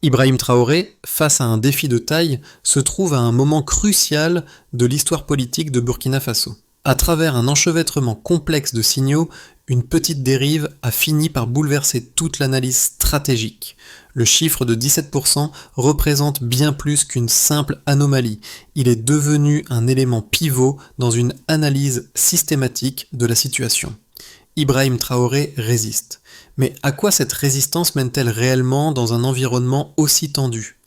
Ibrahim Traoré, face à un défi de taille, se trouve à un moment crucial de l'histoire politique de Burkina Faso. À travers un enchevêtrement complexe de signaux, une petite dérive a fini par bouleverser toute l'analyse stratégique. Le chiffre de 17% représente bien plus qu'une simple anomalie. Il est devenu un élément pivot dans une analyse systématique de la situation. Ibrahim Traoré résiste. Mais à quoi cette résistance mène-t-elle réellement dans un environnement aussi tendu ?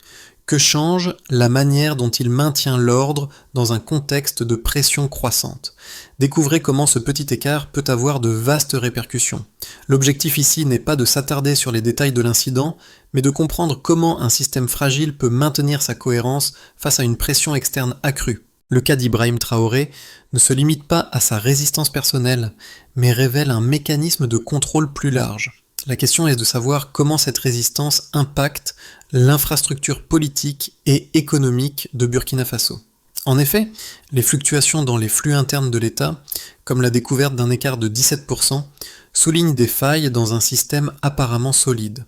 Que change la manière dont il maintient l'ordre dans un contexte de pression croissante ? Découvrez comment ce petit écart peut avoir de vastes répercussions. L'objectif ici n'est pas de s'attarder sur les détails de l'incident, mais de comprendre comment un système fragile peut maintenir sa cohérence face à une pression externe accrue. Le cas d'Ibrahim Traoré ne se limite pas à sa résistance personnelle, mais révèle un mécanisme de contrôle plus large. La question est de savoir comment cette résistance impacte l'infrastructure politique et économique de Burkina Faso. En effet, les fluctuations dans les flux internes de l'État, comme la découverte d'un écart de 17%, soulignent des failles dans un système apparemment solide.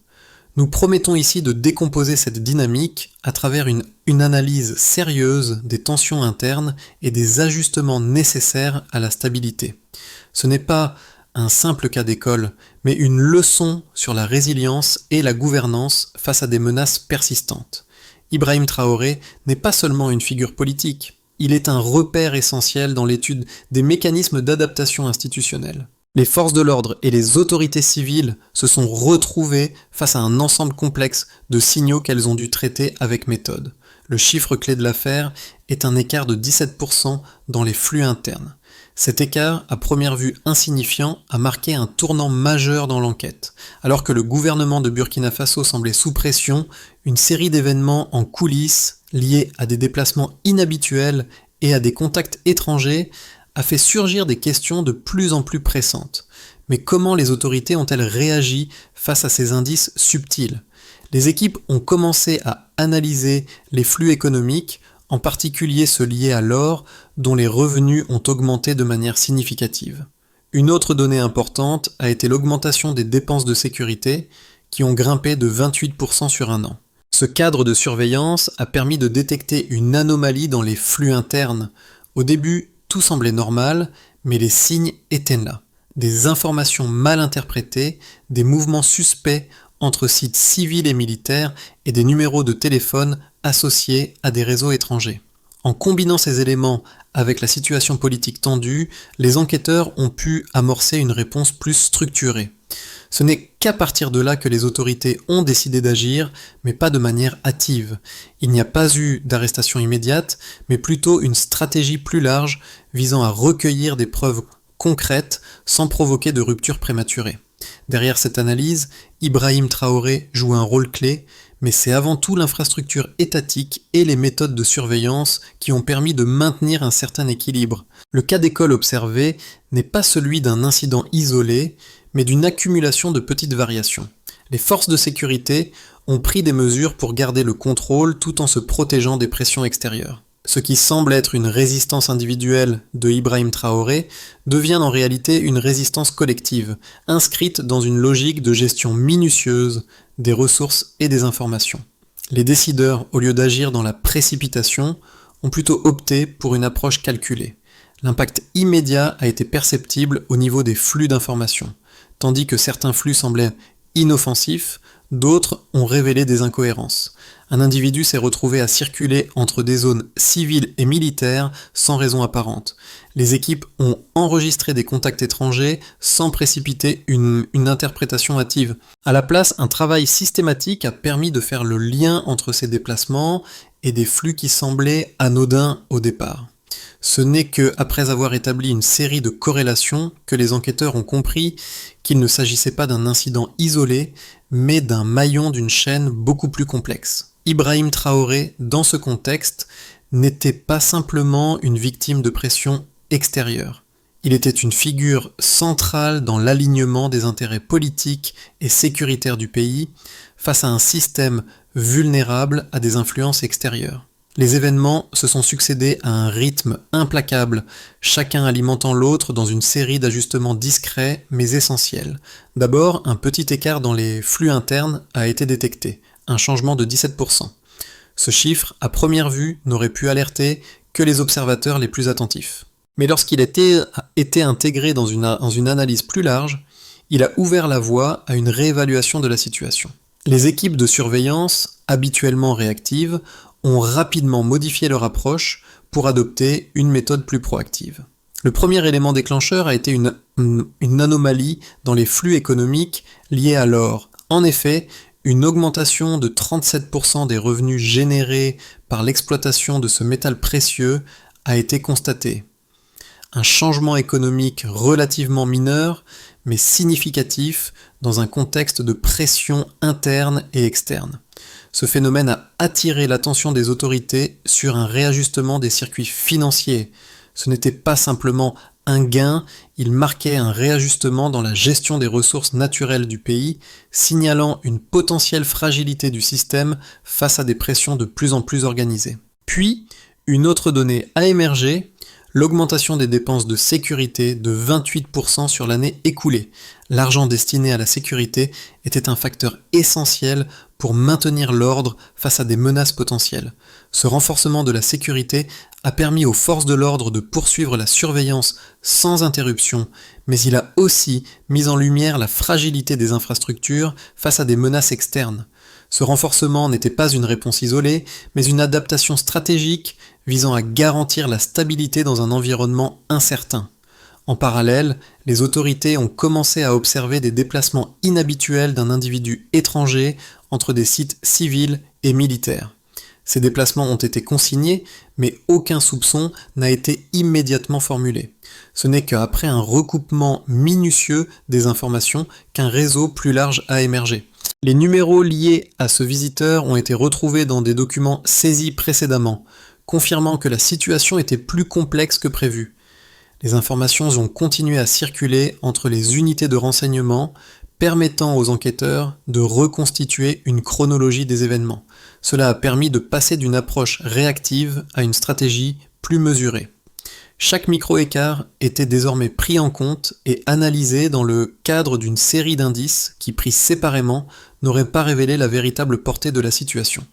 Nous promettons ici de décomposer cette dynamique à travers une analyse sérieuse des tensions internes et des ajustements nécessaires à la stabilité. Ce n'est pas un simple cas d'école, mais une leçon sur la résilience et la gouvernance face à des menaces persistantes. Ibrahim Traoré n'est pas seulement une figure politique, il est un repère essentiel dans l'étude des mécanismes d'adaptation institutionnelle. Les forces de l'ordre et les autorités civiles se sont retrouvées face à un ensemble complexe de signaux qu'elles ont dû traiter avec méthode. Le chiffre clé de l'affaire est un écart de 17% dans les flux internes. Cet écart, à première vue insignifiant, a marqué un tournant majeur dans l'enquête. Alors que le gouvernement de Burkina Faso semblait sous pression, une série d'événements en coulisses, liés à des déplacements inhabituels et à des contacts étrangers, a fait surgir des questions de plus en plus pressantes. Mais comment les autorités ont-elles réagi face à ces indices subtils ? Les équipes ont commencé à analyser les flux économiques, en particulier ceux liés à l'or, dont les revenus ont augmenté de manière significative. Une autre donnée importante a été l'augmentation des dépenses de sécurité, qui ont grimpé de 28% sur un an. Ce cadre de surveillance a permis de détecter une anomalie dans les flux internes. Au début, tout semblait normal, mais les signes étaient là. Des informations mal interprétées, des mouvements suspects entre sites civils et militaires et des numéros de téléphone associés à des réseaux étrangers. En combinant ces éléments avec la situation politique tendue, les enquêteurs ont pu amorcer une réponse plus structurée. Ce n'est qu'à partir de là que les autorités ont décidé d'agir, mais pas de manière hâtive. Il n'y a pas eu d'arrestation immédiate, mais plutôt une stratégie plus large visant à recueillir des preuves concrètes sans provoquer de rupture prématurée. Derrière cette analyse, Ibrahim Traoré joue un rôle clé, mais c'est avant tout l'infrastructure étatique et les méthodes de surveillance qui ont permis de maintenir un certain équilibre. Le cas d'école observé n'est pas celui d'un incident isolé, mais d'une accumulation de petites variations. Les forces de sécurité ont pris des mesures pour garder le contrôle tout en se protégeant des pressions extérieures. Ce qui semble être une résistance individuelle de Ibrahim Traoré devient en réalité une résistance collective, inscrite dans une logique de gestion minutieuse des ressources et des informations. Les décideurs, au lieu d'agir dans la précipitation, ont plutôt opté pour une approche calculée. L'impact immédiat a été perceptible au niveau des flux d'informations. Tandis que certains flux semblaient inoffensifs, d'autres ont révélé des incohérences. Un individu s'est retrouvé à circuler entre des zones civiles et militaires sans raison apparente. Les équipes ont enregistré des contacts étrangers sans précipiter une interprétation hâtive. À la place, un travail systématique a permis de faire le lien entre ces déplacements et des flux qui semblaient anodins au départ. Ce n'est que après avoir établi une série de corrélations que les enquêteurs ont compris qu'il ne s'agissait pas d'un incident isolé, mais d'un maillon d'une chaîne beaucoup plus complexe. Ibrahim Traoré, dans ce contexte, n'était pas simplement une victime de pression extérieure. Il était une figure centrale dans l'alignement des intérêts politiques et sécuritaires du pays face à un système vulnérable à des influences extérieures. Les événements se sont succédés à un rythme implacable, chacun alimentant l'autre dans une série d'ajustements discrets mais essentiels. D'abord, un petit écart dans les flux internes a été détecté. un changement de 17%. Ce chiffre, à première vue, n'aurait pu alerter que les observateurs les plus attentifs. Mais lorsqu'il a été intégré dans une analyse plus large, il a ouvert la voie à une réévaluation de la situation. Les équipes de surveillance, habituellement réactives, ont rapidement modifié leur approche pour adopter une méthode plus proactive. Le premier élément déclencheur a été une anomalie dans les flux économiques liés à l'or. En effet, une augmentation de 37% des revenus générés par l'exploitation de ce métal précieux a été constatée. Un changement économique relativement mineur, mais significatif dans un contexte de pression interne et externe. Ce phénomène a attiré l'attention des autorités sur un réajustement des circuits financiers. Ce n'était pas simplement un gain, il marquait un réajustement dans la gestion des ressources naturelles du pays, signalant une potentielle fragilité du système face à des pressions de plus en plus organisées. Puis, une autre donnée a émergé, l'augmentation des dépenses de sécurité de 28% sur l'année écoulée. L'argent destiné à la sécurité était un facteur essentiel pour maintenir l'ordre face à des menaces potentielles. Ce renforcement de la sécurité a permis aux forces de l'ordre de poursuivre la surveillance sans interruption, mais il a aussi mis en lumière la fragilité des infrastructures face à des menaces externes. Ce renforcement n'était pas une réponse isolée, mais une adaptation stratégique visant à garantir la stabilité dans un environnement incertain. En parallèle, les autorités ont commencé à observer des déplacements inhabituels d'un individu étranger entre des sites civils et militaires. Ces déplacements ont été consignés, mais aucun soupçon n'a été immédiatement formulé. Ce n'est qu'après un recoupement minutieux des informations qu'un réseau plus large a émergé. Les numéros liés à ce visiteur ont été retrouvés dans des documents saisis précédemment, confirmant que la situation était plus complexe que prévu. Les informations ont continué à circuler entre les unités de renseignement, permettant aux enquêteurs de reconstituer une chronologie des événements. Cela a permis de passer d'une approche réactive à une stratégie plus mesurée. Chaque micro-écart était désormais pris en compte et analysé dans le cadre d'une série d'indices qui, pris séparément, n'auraient pas révélé la véritable portée de la situation.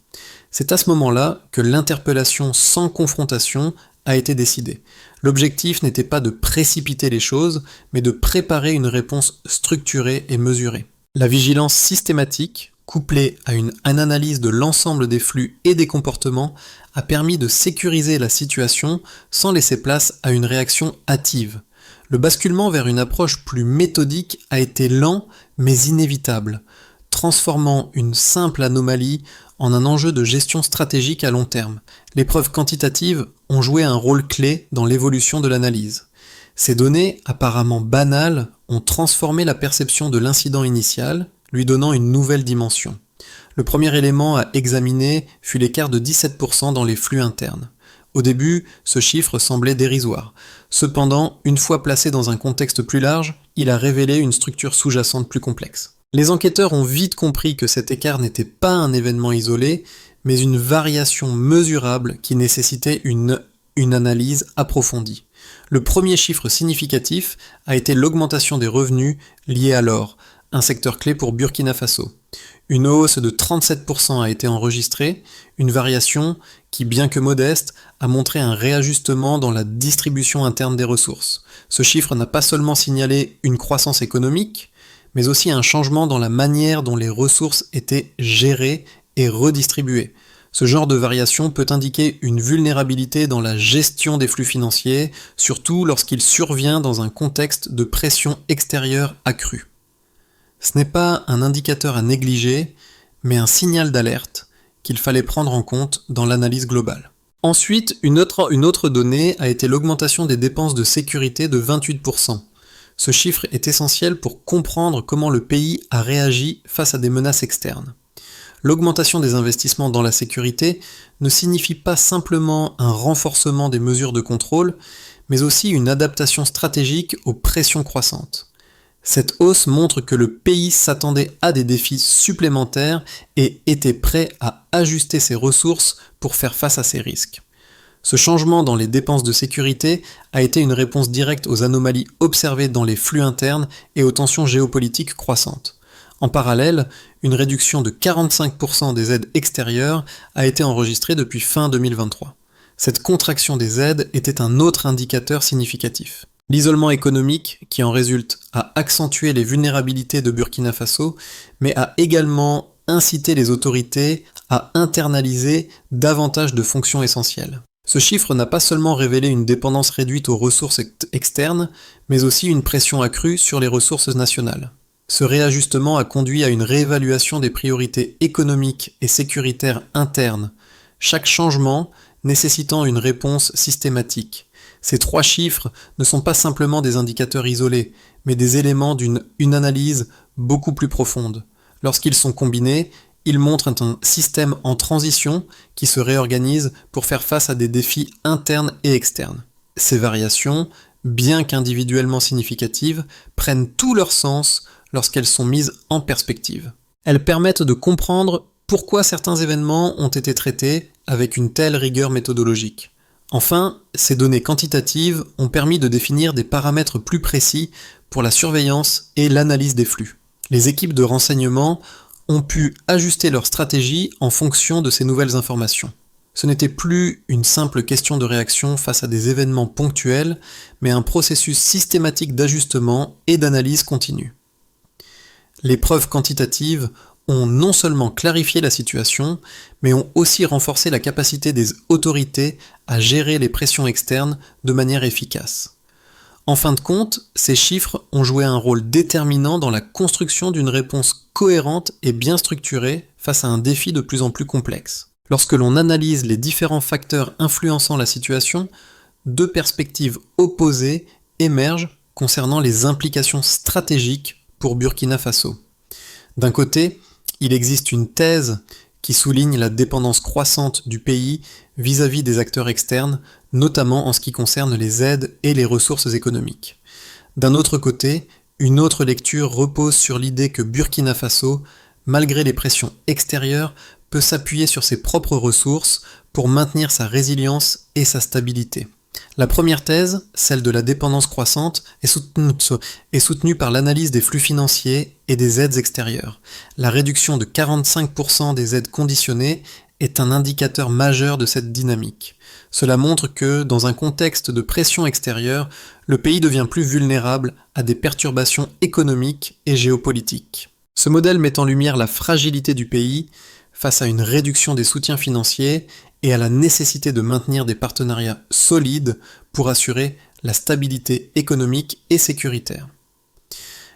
C'est à ce moment-là que l'interpellation sans confrontation a été décidée. L'objectif n'était pas de précipiter les choses, mais de préparer une réponse structurée et mesurée. La vigilance systématique, couplée à une analyse de l'ensemble des flux et des comportements, a permis de sécuriser la situation sans laisser place à une réaction hâtive. Le basculement vers une approche plus méthodique a été lent mais inévitable, transformant une simple anomalie en un enjeu de gestion stratégique à long terme. Les preuves quantitatives ont joué un rôle clé dans l'évolution de l'analyse. Ces données, apparemment banales, ont transformé la perception de l'incident initial, lui donnant une nouvelle dimension. Le premier élément à examiner fut l'écart de 17% dans les flux internes. Au début, ce chiffre semblait dérisoire. Cependant, une fois placé dans un contexte plus large, il a révélé une structure sous-jacente plus complexe. Les enquêteurs ont vite compris que cet écart n'était pas un événement isolé, mais une variation mesurable qui nécessitait une analyse approfondie. Le premier chiffre significatif a été l'augmentation des revenus liés à l'or, un secteur clé pour Burkina Faso. Une hausse de 37% a été enregistrée, une variation qui, bien que modeste, a montré un réajustement dans la distribution interne des ressources. Ce chiffre n'a pas seulement signalé une croissance économique, mais aussi un changement dans la manière dont les ressources étaient gérées et redistribuées. Ce genre de variation peut indiquer une vulnérabilité dans la gestion des flux financiers, surtout lorsqu'il survient dans un contexte de pression extérieure accrue. Ce n'est pas un indicateur à négliger, mais un signal d'alerte qu'il fallait prendre en compte dans l'analyse globale. Ensuite, une autre donnée a été l'augmentation des dépenses de sécurité de 28%. Ce chiffre est essentiel pour comprendre comment le pays a réagi face à des menaces externes. L'augmentation des investissements dans la sécurité ne signifie pas simplement un renforcement des mesures de contrôle, mais aussi une adaptation stratégique aux pressions croissantes. Cette hausse montre que le pays s'attendait à des défis supplémentaires et était prêt à ajuster ses ressources pour faire face à ces risques. Ce changement dans les dépenses de sécurité a été une réponse directe aux anomalies observées dans les flux internes et aux tensions géopolitiques croissantes. En parallèle, une réduction de 45% des aides extérieures a été enregistrée depuis fin 2023. Cette contraction des aides était un autre indicateur significatif. L'isolement économique qui en résulte a accentué les vulnérabilités de Burkina Faso, mais a également incité les autorités à internaliser davantage de fonctions essentielles. Ce chiffre n'a pas seulement révélé une dépendance réduite aux ressources externes, mais aussi une pression accrue sur les ressources nationales. Ce réajustement a conduit à une réévaluation des priorités économiques et sécuritaires internes, chaque changement nécessitant une réponse systématique. Ces 3 chiffres ne sont pas simplement des indicateurs isolés, mais des éléments d'une analyse beaucoup plus profonde. Lorsqu'ils sont combinés, ils montrent un système en transition qui se réorganise pour faire face à des défis internes et externes. Ces variations, bien qu'individuellement significatives, prennent tout leur sens lorsqu'elles sont mises en perspective. Elles permettent de comprendre pourquoi certains événements ont été traités avec une telle rigueur méthodologique. Enfin, ces données quantitatives ont permis de définir des paramètres plus précis pour la surveillance et l'analyse des flux. Les équipes de renseignement ont pu ajuster leur stratégie en fonction de ces nouvelles informations. Ce n'était plus une simple question de réaction face à des événements ponctuels, mais un processus systématique d'ajustement et d'analyse continue. Les preuves quantitatives ont non seulement clarifié la situation, mais ont aussi renforcé la capacité des autorités à gérer les pressions externes de manière efficace. En fin de compte, ces chiffres ont joué un rôle déterminant dans la construction d'une réponse cohérente et bien structurée face à un défi de plus en plus complexe. Lorsque l'on analyse les différents facteurs influençant la situation, 2 perspectives opposées émergent concernant les implications stratégiques pour Burkina Faso. D'un côté, il existe une thèse qui souligne la dépendance croissante du pays vis-à-vis des acteurs externes, notamment en ce qui concerne les aides et les ressources économiques. D'un autre côté, une autre lecture repose sur l'idée que Burkina Faso, malgré les pressions extérieures, peut s'appuyer sur ses propres ressources pour maintenir sa résilience et sa stabilité. La première thèse, celle de la dépendance croissante, est soutenue par l'analyse des flux financiers et des aides extérieures. La réduction de 45% des aides conditionnées est un indicateur majeur de cette dynamique. Cela montre que, dans un contexte de pression extérieure, le pays devient plus vulnérable à des perturbations économiques et géopolitiques. Ce modèle met en lumière la fragilité du pays face à une réduction des soutiens financiers et à la nécessité de maintenir des partenariats solides pour assurer la stabilité économique et sécuritaire.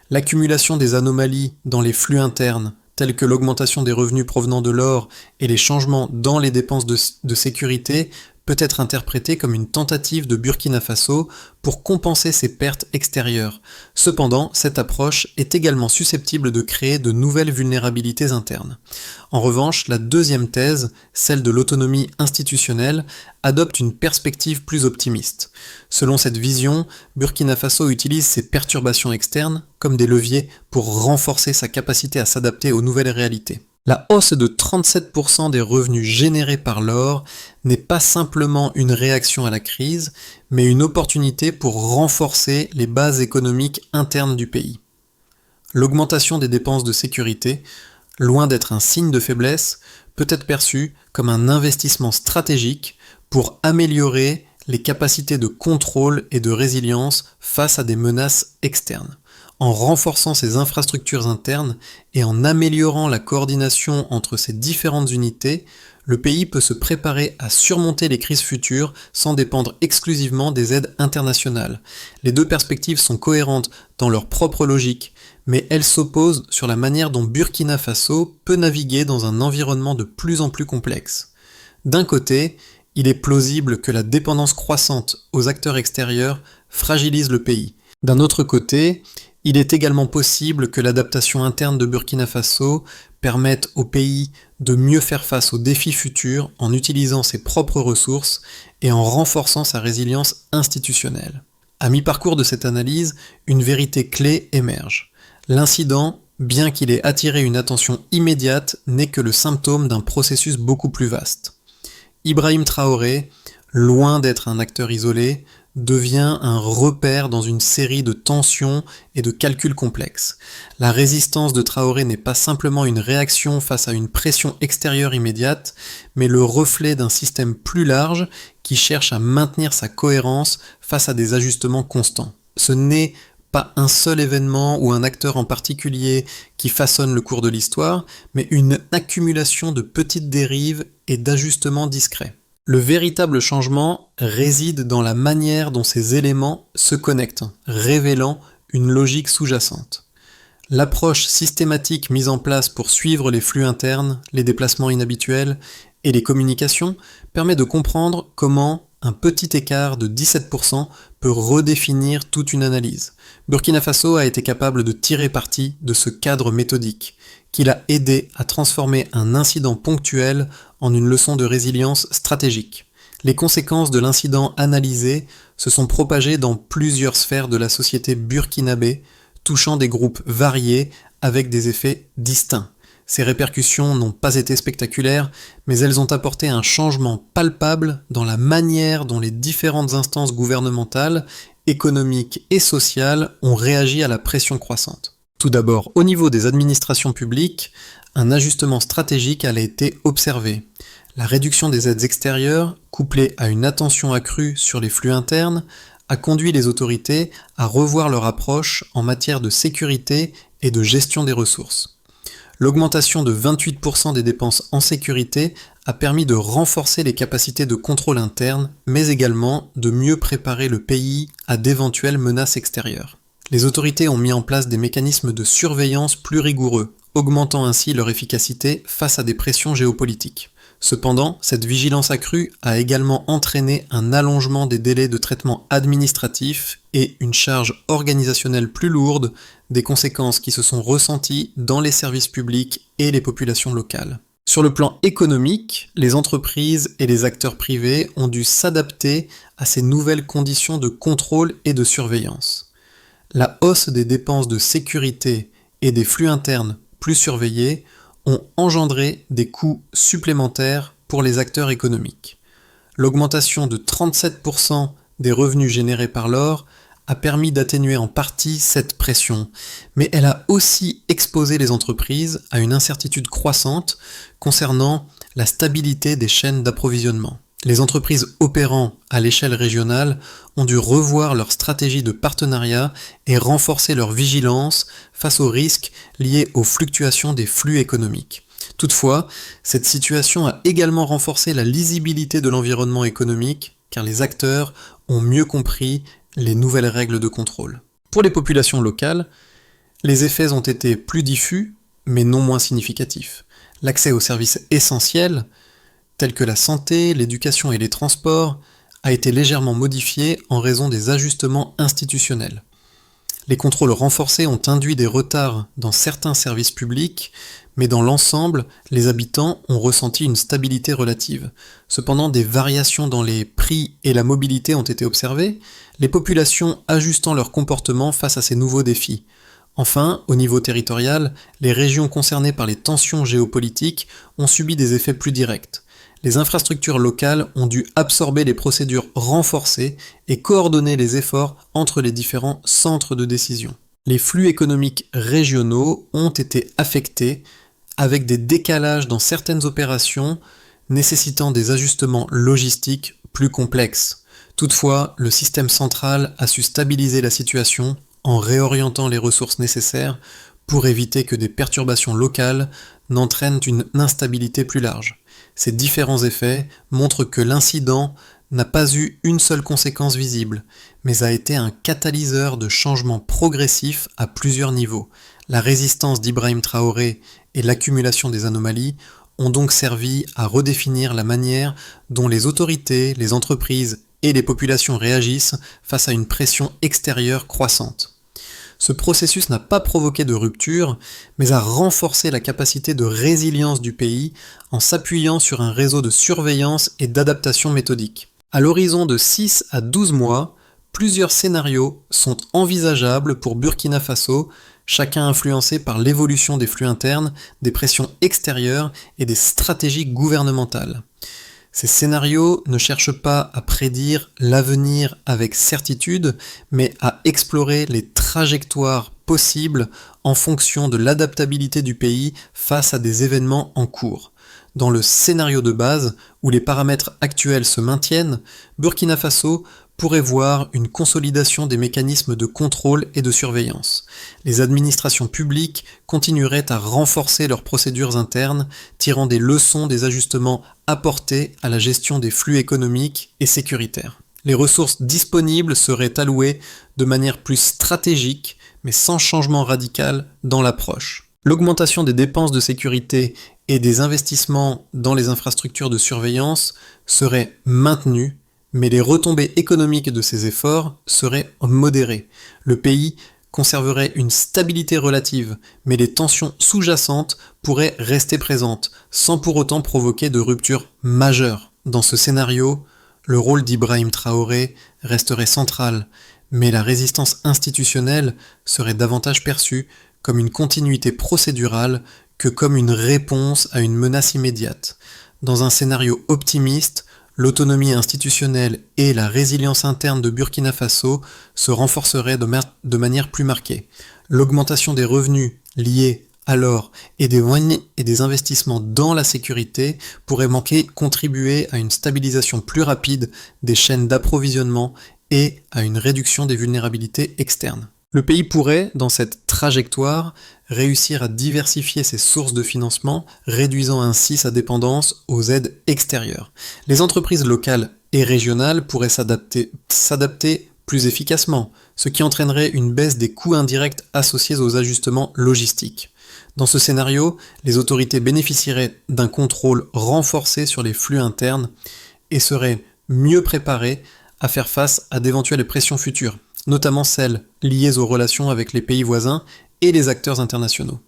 L'accumulation des anomalies dans les flux internes, telles que l'augmentation des revenus provenant de l'or et les changements dans les dépenses de sécurité, peut être interprétée comme une tentative de Burkina Faso pour compenser ses pertes extérieures. Cependant, cette approche est également susceptible de créer de nouvelles vulnérabilités internes. En revanche, la deuxième thèse, celle de l'autonomie institutionnelle, adopte une perspective plus optimiste. Selon cette vision, Burkina Faso utilise ces perturbations externes comme des leviers pour renforcer sa capacité à s'adapter aux nouvelles réalités. La hausse de 37% des revenus générés par l'or n'est pas simplement une réaction à la crise, mais une opportunité pour renforcer les bases économiques internes du pays. L'augmentation des dépenses de sécurité, loin d'être un signe de faiblesse, peut être perçue comme un investissement stratégique pour améliorer les capacités de contrôle et de résilience face à des menaces externes. En renforçant ses infrastructures internes et en améliorant la coordination entre ces différentes unités, le pays peut se préparer à surmonter les crises futures sans dépendre exclusivement des aides internationales. Les 2 perspectives sont cohérentes dans leur propre logique, mais elles s'opposent sur la manière dont Burkina Faso peut naviguer dans un environnement de plus en plus complexe. D'un côté, il est plausible que la dépendance croissante aux acteurs extérieurs fragilise le pays. D'un autre côté, il est également possible que l'adaptation interne de Burkina Faso permette au pays de mieux faire face aux défis futurs en utilisant ses propres ressources et en renforçant sa résilience institutionnelle. À mi-parcours de cette analyse, une vérité clé émerge. L'incident, bien qu'il ait attiré une attention immédiate, n'est que le symptôme d'un processus beaucoup plus vaste. Ibrahim Traoré, loin d'être un acteur isolé, devient un repère dans une série de tensions et de calculs complexes. La résistance de Traoré n'est pas simplement une réaction face à une pression extérieure immédiate, mais le reflet d'un système plus large qui cherche à maintenir sa cohérence face à des ajustements constants. Ce n'est pas un seul événement ou un acteur en particulier qui façonne le cours de l'histoire, mais une accumulation de petites dérives et d'ajustements discrets. Le véritable changement réside dans la manière dont ces éléments se connectent, révélant une logique sous-jacente. L'approche systématique mise en place pour suivre les flux internes, les déplacements inhabituels et les communications permet de comprendre comment un petit écart de 17% peut redéfinir toute une analyse. Burkina Faso a été capable de tirer parti de ce cadre méthodique, qui l'a aidé à transformer un incident ponctuel en une leçon de résilience stratégique. Les conséquences de l'incident analysé se sont propagées dans plusieurs sphères de la société burkinabé, touchant des groupes variés avec des effets distincts. Ces répercussions n'ont pas été spectaculaires, mais elles ont apporté un changement palpable dans la manière dont les différentes instances gouvernementales, économiques et sociales ont réagi à la pression croissante. Tout d'abord, au niveau des administrations publiques, un ajustement stratégique a été observé. La réduction des aides extérieures, couplée à une attention accrue sur les flux internes, a conduit les autorités à revoir leur approche en matière de sécurité et de gestion des ressources. L'augmentation de 28% des dépenses en sécurité a permis de renforcer les capacités de contrôle interne, mais également de mieux préparer le pays à d'éventuelles menaces extérieures. Les autorités ont mis en place des mécanismes de surveillance plus rigoureux, augmentant ainsi leur efficacité face à des pressions géopolitiques. Cependant, cette vigilance accrue a également entraîné un allongement des délais de traitement administratif et une charge organisationnelle plus lourde, des conséquences qui se sont ressenties dans les services publics et les populations locales. Sur le plan économique, les entreprises et les acteurs privés ont dû s'adapter à ces nouvelles conditions de contrôle et de surveillance. La hausse des dépenses de sécurité et des flux internes plus surveillés ont engendré des coûts supplémentaires pour les acteurs économiques. L'augmentation de 37% des revenus générés par l'or a permis d'atténuer en partie cette pression, mais elle a aussi exposé les entreprises à une incertitude croissante concernant la stabilité des chaînes d'approvisionnement. Les entreprises opérant à l'échelle régionale ont dû revoir leur stratégie de partenariat et renforcer leur vigilance face aux risques liés aux fluctuations des flux économiques. Toutefois, cette situation a également renforcé la lisibilité de l'environnement économique, car les acteurs ont mieux compris les nouvelles règles de contrôle. Pour les populations locales, les effets ont été plus diffus, mais non moins significatifs. L'accès aux services essentiels, tels que la santé, l'éducation et les transports, a été légèrement modifié en raison des ajustements institutionnels. Les contrôles renforcés ont induit des retards dans certains services publics, mais dans l'ensemble, les habitants ont ressenti une stabilité relative. Cependant, des variations dans les prix et la mobilité ont été observées, les populations ajustant leur comportement face à ces nouveaux défis. Enfin, au niveau territorial, les régions concernées par les tensions géopolitiques ont subi des effets plus directs. Les infrastructures locales ont dû absorber les procédures renforcées et coordonner les efforts entre les différents centres de décision. Les flux économiques régionaux ont été affectés avec des décalages dans certaines opérations nécessitant des ajustements logistiques plus complexes. Toutefois, le système central a su stabiliser la situation en réorientant les ressources nécessaires pour éviter que des perturbations locales n'entraînent une instabilité plus large. Ces différents effets montrent que l'incident n'a pas eu une seule conséquence visible, mais a été un catalyseur de changements progressifs à plusieurs niveaux. La résistance d'Ibrahim Traoré et l'accumulation des anomalies ont donc servi à redéfinir la manière dont les autorités, les entreprises et les populations réagissent face à une pression extérieure croissante. Ce processus n'a pas provoqué de rupture, mais a renforcé la capacité de résilience du pays en s'appuyant sur un réseau de surveillance et d'adaptation méthodique. À l'horizon de 6 à 12 mois, plusieurs scénarios sont envisageables pour Burkina Faso, chacun influencé par l'évolution des flux internes, des pressions extérieures et des stratégies gouvernementales. Ces scénarios ne cherchent pas à prédire l'avenir avec certitude, mais à explorer les trajectoires possibles en fonction de l'adaptabilité du pays face à des événements en cours. Dans le scénario de base, où les paramètres actuels se maintiennent, Burkina Faso pourrait voir une consolidation des mécanismes de contrôle et de surveillance. Les administrations publiques continueraient à renforcer leurs procédures internes, tirant des leçons des ajustements apportés à la gestion des flux économiques et sécuritaires. Les ressources disponibles seraient allouées de manière plus stratégique, mais sans changement radical dans l'approche. L'augmentation des dépenses de sécurité et des investissements dans les infrastructures de surveillance serait maintenue, mais les retombées économiques de ces efforts seraient modérées. Le pays conserverait une stabilité relative, mais les tensions sous-jacentes pourraient rester présentes, sans pour autant provoquer de ruptures majeures. Dans ce scénario, le rôle d'Ibrahim Traoré resterait central, mais la résistance institutionnelle serait davantage perçue comme une continuité procédurale que comme une réponse à une menace immédiate. Dans un scénario optimiste, l'autonomie institutionnelle et la résilience interne de Burkina Faso se renforceraient de manière plus marquée. L'augmentation des revenus liés alors et des investissements dans la sécurité pourrait contribuer à une stabilisation plus rapide des chaînes d'approvisionnement et à une réduction des vulnérabilités externes. Le pays pourrait, dans cette trajectoire, réussir à diversifier ses sources de financement, réduisant ainsi sa dépendance aux aides extérieures. Les entreprises locales et régionales pourraient s'adapter plus efficacement, ce qui entraînerait une baisse des coûts indirects associés aux ajustements logistiques. Dans ce scénario, les autorités bénéficieraient d'un contrôle renforcé sur les flux internes et seraient mieux préparées à faire face à d'éventuelles pressions futures, notamment celles liées aux relations avec les pays voisins et les acteurs internationaux.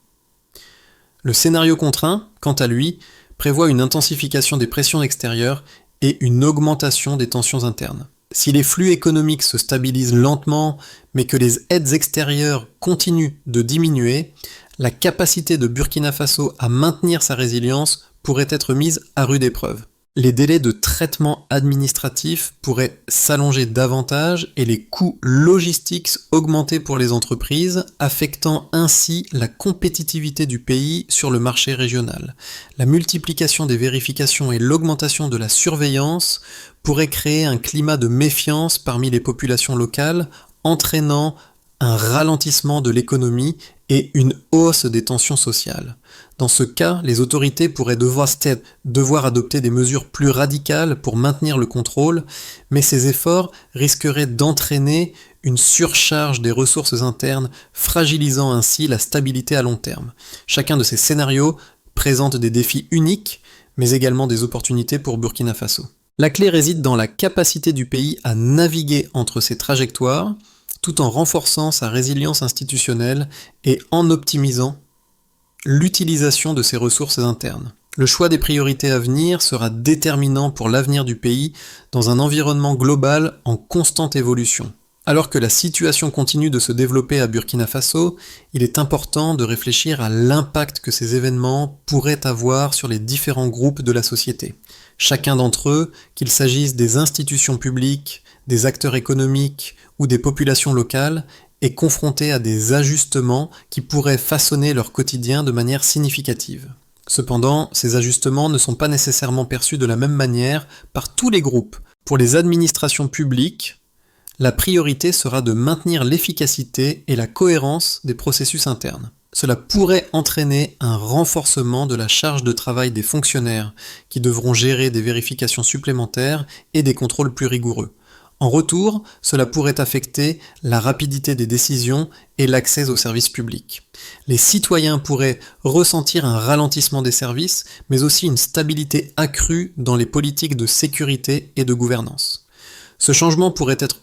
Le scénario contraint, quant à lui, prévoit une intensification des pressions extérieures et une augmentation des tensions internes. Si les flux économiques se stabilisent lentement, mais que les aides extérieures continuent de diminuer, la capacité de Burkina Faso à maintenir sa résilience pourrait être mise à rude épreuve. Les délais de traitement administratif pourraient s'allonger davantage et les coûts logistiques augmenter pour les entreprises, affectant ainsi la compétitivité du pays sur le marché régional. La multiplication des vérifications et l'augmentation de la surveillance pourraient créer un climat de méfiance parmi les populations locales, entraînant un ralentissement de l'économie et une hausse des tensions sociales. Dans ce cas, les autorités pourraient devoir adopter des mesures plus radicales pour maintenir le contrôle, mais ces efforts risqueraient d'entraîner une surcharge des ressources internes, fragilisant ainsi la stabilité à long terme. Chacun de ces scénarios présente des défis uniques, mais également des opportunités pour Burkina Faso. La clé réside dans la capacité du pays à naviguer entre ces trajectoires, tout en renforçant sa résilience institutionnelle et en optimisant l'utilisation de ses ressources internes. Le choix des priorités à venir sera déterminant pour l'avenir du pays dans un environnement global en constante évolution. Alors que la situation continue de se développer à Burkina Faso, il est important de réfléchir à l'impact que ces événements pourraient avoir sur les différents groupes de la société. Chacun d'entre eux, qu'il s'agisse des institutions publiques, des acteurs économiques ou des populations locales, est confronté à des ajustements qui pourraient façonner leur quotidien de manière significative. Cependant, ces ajustements ne sont pas nécessairement perçus de la même manière par tous les groupes. Pour les administrations publiques, la priorité sera de maintenir l'efficacité et la cohérence des processus internes. Cela pourrait entraîner un renforcement de la charge de travail des fonctionnaires, qui devront gérer des vérifications supplémentaires et des contrôles plus rigoureux. En retour, cela pourrait affecter la rapidité des décisions et l'accès aux services publics. Les citoyens pourraient ressentir un ralentissement des services, mais aussi une stabilité accrue dans les politiques de sécurité et de gouvernance. Ce changement pourrait être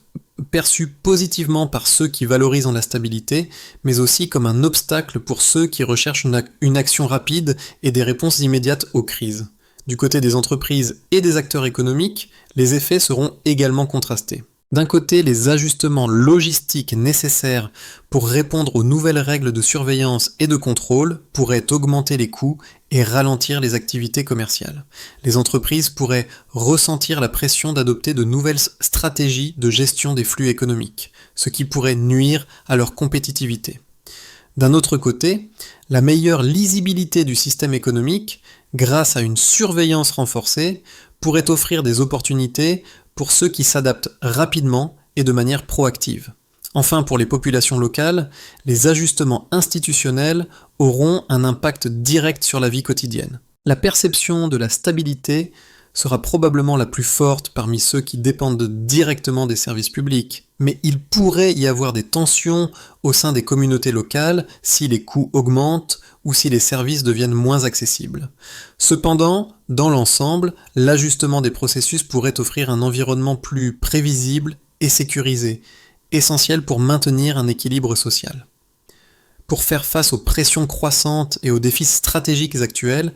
perçu positivement par ceux qui valorisent la stabilité, mais aussi comme un obstacle pour ceux qui recherchent une action rapide et des réponses immédiates aux crises. Du côté des entreprises et des acteurs économiques, les effets seront également contrastés. D'un côté, les ajustements logistiques nécessaires pour répondre aux nouvelles règles de surveillance et de contrôle pourraient augmenter les coûts et ralentir les activités commerciales. Les entreprises pourraient ressentir la pression d'adopter de nouvelles stratégies de gestion des flux économiques, ce qui pourrait nuire à leur compétitivité. D'un autre côté, la meilleure lisibilité du système économique, grâce à une surveillance renforcée, pourrait offrir des opportunités pour ceux qui s'adaptent rapidement et de manière proactive. Enfin, pour les populations locales, les ajustements institutionnels auront un impact direct sur la vie quotidienne. La perception de la stabilité sera probablement la plus forte parmi ceux qui dépendent directement des services publics, mais il pourrait y avoir des tensions au sein des communautés locales si les coûts augmentent ou si les services deviennent moins accessibles. Cependant, dans l'ensemble, l'ajustement des processus pourrait offrir un environnement plus prévisible et sécurisé, essentiel pour maintenir un équilibre social. Pour faire face aux pressions croissantes et aux défis stratégiques actuels,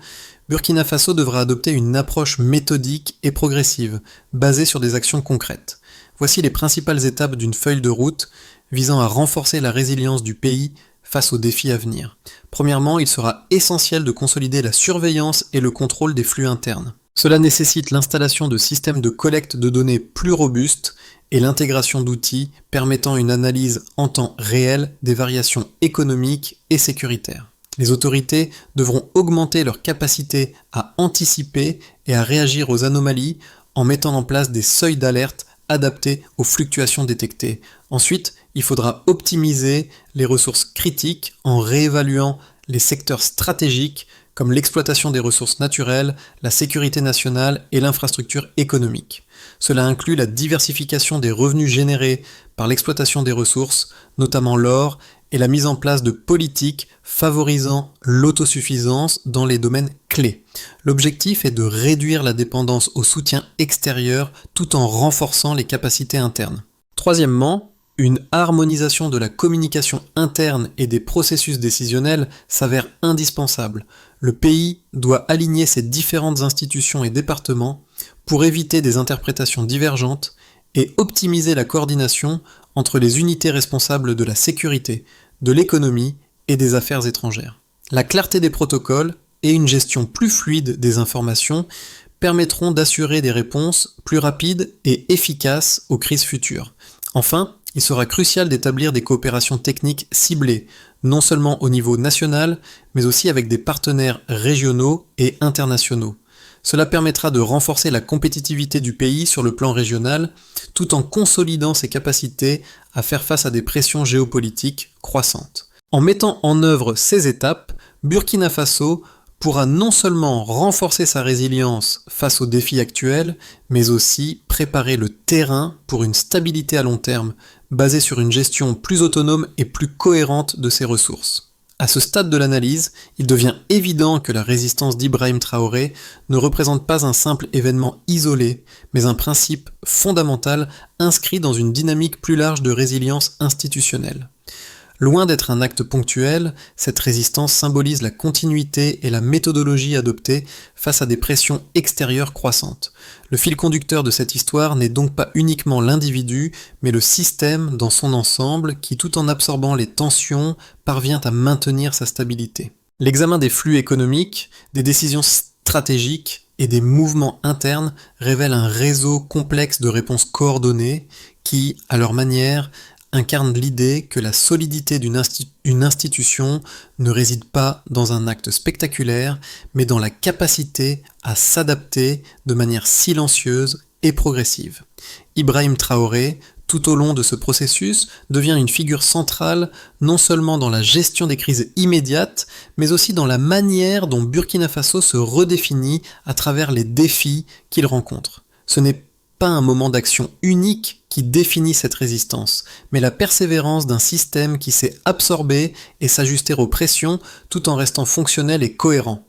Burkina Faso devra adopter une approche méthodique et progressive, basée sur des actions concrètes. Voici les principales étapes d'une feuille de route visant à renforcer la résilience du pays face aux défis à venir. Premièrement, il sera essentiel de consolider la surveillance et le contrôle des flux internes. Cela nécessite l'installation de systèmes de collecte de données plus robustes et l'intégration d'outils permettant une analyse en temps réel des variations économiques et sécuritaires. Les autorités devront augmenter leur capacité à anticiper et à réagir aux anomalies en mettant en place des seuils d'alerte adaptés aux fluctuations détectées. Ensuite, il faudra optimiser les ressources critiques en réévaluant les secteurs stratégiques comme l'exploitation des ressources naturelles, la sécurité nationale et l'infrastructure économique. Cela inclut la diversification des revenus générés par l'exploitation des ressources, notamment l'or, et la mise en place de politiques favorisant l'autosuffisance dans les domaines clés. L'objectif est de réduire la dépendance au soutien extérieur tout en renforçant les capacités internes. Troisièmement, une harmonisation de la communication interne et des processus décisionnels s'avère indispensable. Le pays doit aligner ses différentes institutions et départements pour éviter des interprétations divergentes et optimiser la coordination entre les unités responsables de la sécurité, de l'économie et des affaires étrangères. La clarté des protocoles et une gestion plus fluide des informations permettront d'assurer des réponses plus rapides et efficaces aux crises futures. Enfin, il sera crucial d'établir des coopérations techniques ciblées, non seulement au niveau national, mais aussi avec des partenaires régionaux et internationaux. Cela permettra de renforcer la compétitivité du pays sur le plan régional, tout en consolidant ses capacités à faire face à des pressions géopolitiques croissantes. En mettant en œuvre ces étapes, Burkina Faso pourra non seulement renforcer sa résilience face aux défis actuels, mais aussi préparer le terrain pour une stabilité à long terme, basée sur une gestion plus autonome et plus cohérente de ses ressources. À ce stade de l'analyse, il devient évident que la résistance d'Ibrahim Traoré ne représente pas un simple événement isolé, mais un principe fondamental inscrit dans une dynamique plus large de résilience institutionnelle. Loin d'être un acte ponctuel, cette résistance symbolise la continuité et la méthodologie adoptée face à des pressions extérieures croissantes. Le fil conducteur de cette histoire n'est donc pas uniquement l'individu, mais le système dans son ensemble qui, tout en absorbant les tensions, parvient à maintenir sa stabilité. L'examen des flux économiques, des décisions stratégiques et des mouvements internes révèle un réseau complexe de réponses coordonnées qui, à leur manière, incarne l'idée que la solidité d'une institution ne réside pas dans un acte spectaculaire, mais dans la capacité à s'adapter de manière silencieuse et progressive. Ibrahim Traoré, tout au long de ce processus, devient une figure centrale non seulement dans la gestion des crises immédiates, mais aussi dans la manière dont Burkina Faso se redéfinit à travers les défis qu'il rencontre. Ce n'est pas un moment d'action unique qui définit cette résistance, mais la persévérance d'un système qui sait absorber et s'ajuster aux pressions tout en restant fonctionnel et cohérent.